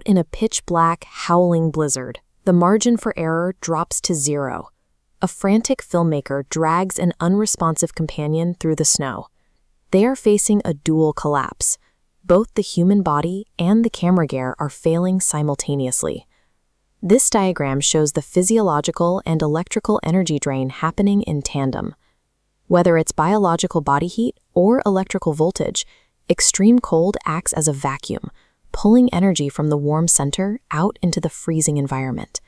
in a pitch-black, howling blizzard. The margin for error drops to zero. A frantic filmmaker drags an unresponsive companion through the snow. They are facing a dual collapse. Both the human body and the camera gear are failing simultaneously. This diagram shows the physiological and electrical energy drain happening in tandem. Whether it's biological body heat or electrical voltage, extreme cold acts as a vacuum, pulling energy from the warm center out into the freezing environment.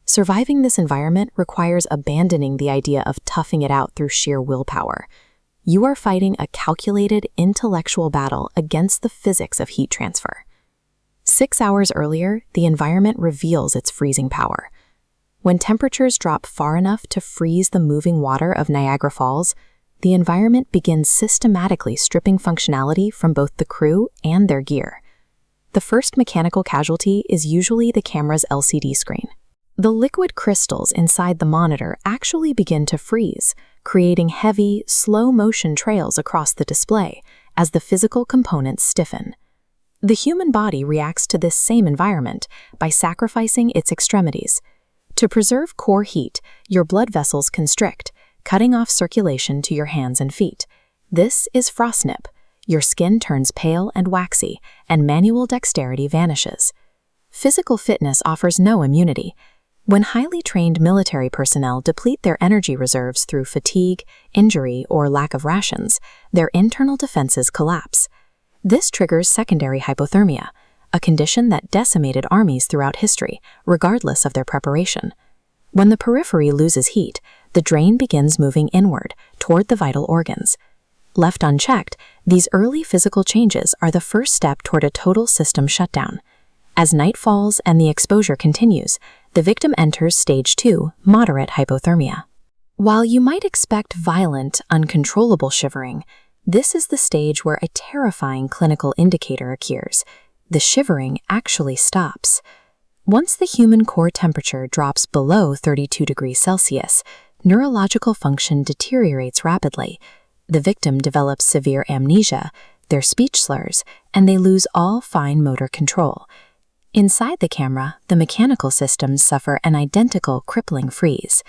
Surviving this environment requires abandoning the idea of toughing it out through sheer willpower. You are fighting a calculated intellectual battle against the physics of heat transfer. 6 hours earlier, the environment reveals its freezing power. When temperatures drop far enough to freeze the moving water of Niagara Falls, the environment begins systematically stripping functionality from both the crew and their gear. The first mechanical casualty is usually the camera's LCD screen. The liquid crystals inside the monitor actually begin to freeze, creating heavy, slow-motion trails across the display as the physical components stiffen. The human body reacts to this same environment by sacrificing its extremities. To preserve core heat, your blood vessels constrict, cutting off circulation to your hands and feet. This is frostnip. Your skin turns pale and waxy, and manual dexterity vanishes. Physical fitness offers no immunity. When highly trained military personnel deplete their energy reserves through fatigue, injury, or lack of rations, their internal defenses collapse. This triggers secondary hypothermia, a condition that decimated armies throughout history, regardless of their preparation. When the periphery loses heat, the drain begins moving inward, toward the vital organs. Left unchecked, these early physical changes are the first step toward a total system shutdown. As night falls and the exposure continues, the victim enters stage 2, moderate hypothermia. While you might expect violent, uncontrollable shivering, this is the stage where a terrifying clinical indicator occurs. The shivering actually stops. Once the human core temperature drops below 32 degrees Celsius, neurological function deteriorates rapidly. The victim develops severe amnesia, their speech slurs, and they lose all fine motor control. Inside the camera, the mechanical systems suffer an identical crippling freeze.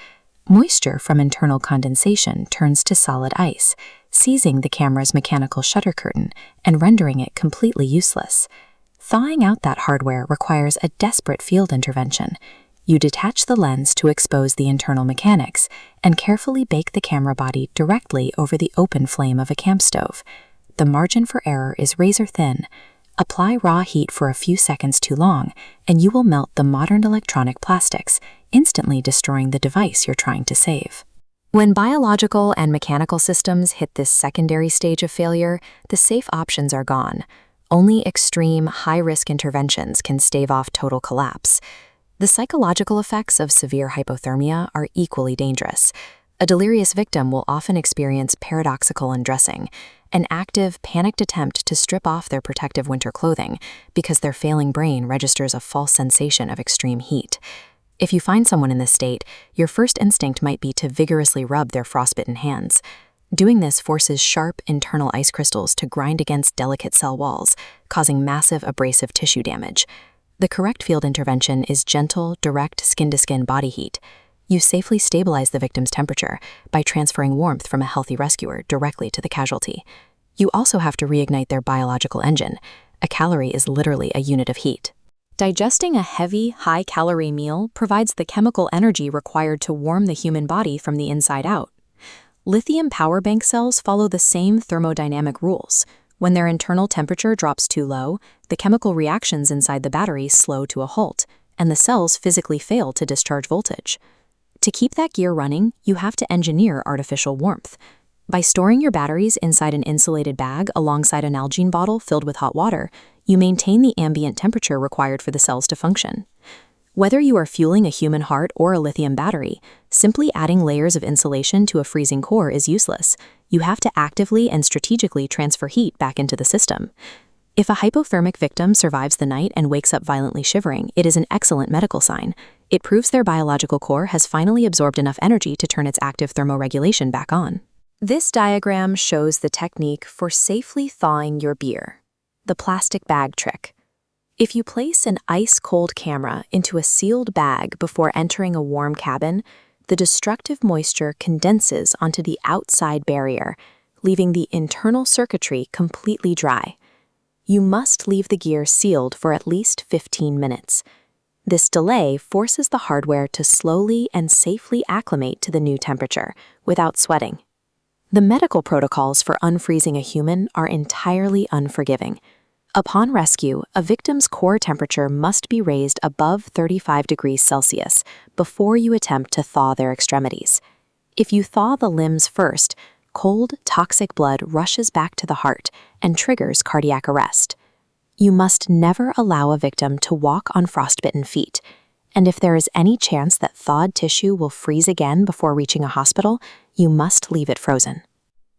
Moisture from internal condensation turns to solid ice, seizing the camera's mechanical shutter curtain and rendering it completely useless. Thawing out that hardware requires a desperate field intervention. You detach the lens to expose the internal mechanics and carefully bake the camera body directly over the open flame of a camp stove. The margin for error is razor thin. Apply raw heat for a few seconds too long, and you will melt the modern electronic plastics, instantly destroying the device you're trying to save. When biological and mechanical systems hit this secondary stage of failure, the safe options are gone. Only extreme, high-risk interventions can stave off total collapse. The psychological effects of severe hypothermia are equally dangerous. A delirious victim will often experience paradoxical undressing, an active, panicked attempt to strip off their protective winter clothing because their failing brain registers a false sensation of extreme heat. If you find someone in this state, your first instinct might be to vigorously rub their frostbitten hands. Doing this forces sharp internal ice crystals to grind against delicate cell walls, causing massive abrasive tissue damage. The correct field intervention is gentle, direct skin-to-skin body heat. You safely stabilize the victim's temperature by transferring warmth from a healthy rescuer directly to the casualty. You also have to reignite their biological engine. A calorie is literally a unit of heat. Digesting a heavy, high-calorie meal provides the chemical energy required to warm the human body from the inside out. Lithium power bank cells follow the same thermodynamic rules. When their internal temperature drops too low, the chemical reactions inside the battery slow to a halt, and the cells physically fail to discharge voltage. To keep that gear running, you have to engineer artificial warmth. By storing your batteries inside an insulated bag alongside an Nalgene bottle filled with hot water, you maintain the ambient temperature required for the cells to function. Whether you are fueling a human heart or a lithium battery, simply adding layers of insulation to a freezing core is useless. You have to actively and strategically transfer heat back into the system. If a hypothermic victim survives the night and wakes up violently shivering, it is an excellent medical sign. It proves their biological core has finally absorbed enough energy to turn its active thermoregulation back on. This diagram shows the technique for safely thawing your beer, the plastic bag trick. If you place an ice-cold camera into a sealed bag before entering a warm cabin, the destructive moisture condenses onto the outside barrier, leaving the internal circuitry completely dry. You must leave the gear sealed for at least 15 minutes. This delay forces the hardware to slowly and safely acclimate to the new temperature without sweating. The medical protocols for unfreezing a human are entirely unforgiving. Upon rescue, a victim's core temperature must be raised above 35 degrees Celsius before you attempt to thaw their extremities. If you thaw the limbs first, cold, toxic blood rushes back to the heart and triggers cardiac arrest. You must never allow a victim to walk on frostbitten feet, and if there is any chance that thawed tissue will freeze again before reaching a hospital, you must leave it frozen.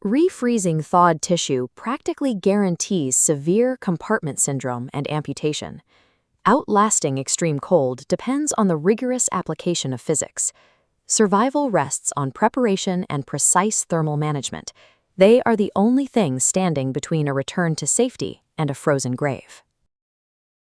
Refreezing thawed tissue practically guarantees severe compartment syndrome and amputation. Outlasting extreme cold depends on the rigorous application of physics. Survival rests on preparation and precise thermal management. They are the only things standing between a return to safety and a frozen grave.